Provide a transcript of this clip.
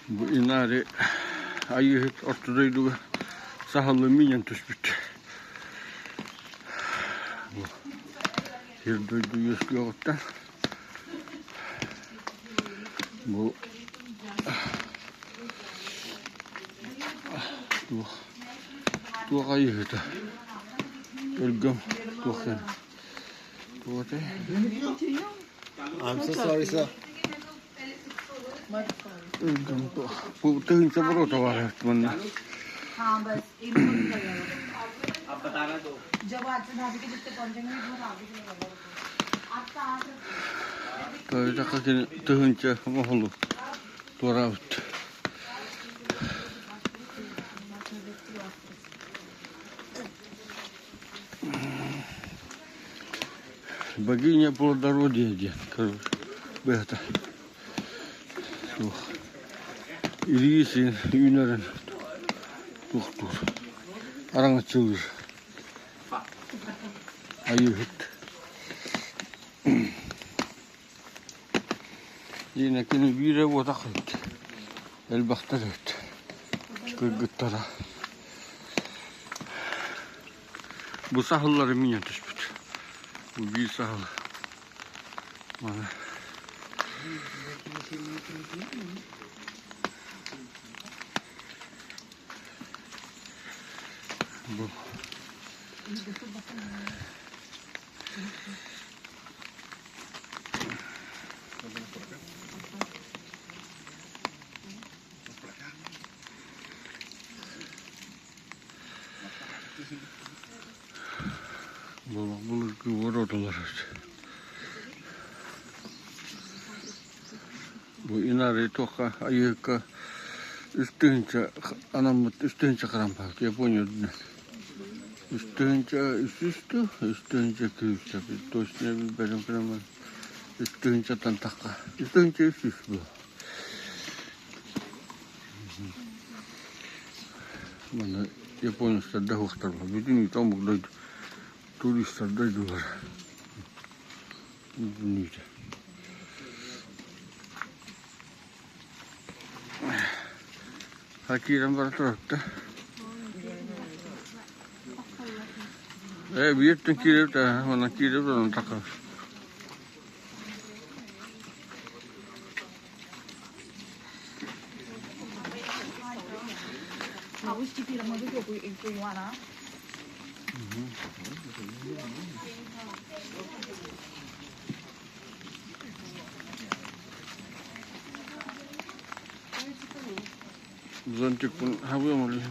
Bu inare ayı hep ortadaydı ve sahalı minyan tüspüt. Bu bir duydu yüzlü yoktan. Bu ayı hep ölgüm tuğken. Bu da I'm so sorry, sir. ölgüm tuğ. Bu tığınca burota var bana. हाँ बस इन लोगों को करेगा आप बताना तो जब आज से भाभी के जितने कॉन्टेंट में बहुत आगे चले गए आपका आज Böyle dakika tığınca mahulu doğravut. Богиня плодородия, дед, короче, это, ириси, юнерен, тух, арангачылыр, ayıhıt. Yine kini bire odak et, el baktar et, kırgıttara. Bu sahılları minyan tüspüt. Bu bir sahıl. Bana. Bu. Bulur ki vorotalar. Bu inari toka ayıka üstünce anamut üstünce karampak Japonya üstünce üstünce kıyıca bir dostine bir benim üstünce tantaka üstünce üst bu. Bana Japonya'da da huktar var. Bütün İstanbul'da turistler de var. Bütün Hakiran var tarafta. Bir yerden kirip de bana kirip de onu takar. उस की फिर मधु को कोई एक कोई वाला Zontik pun hawa mali.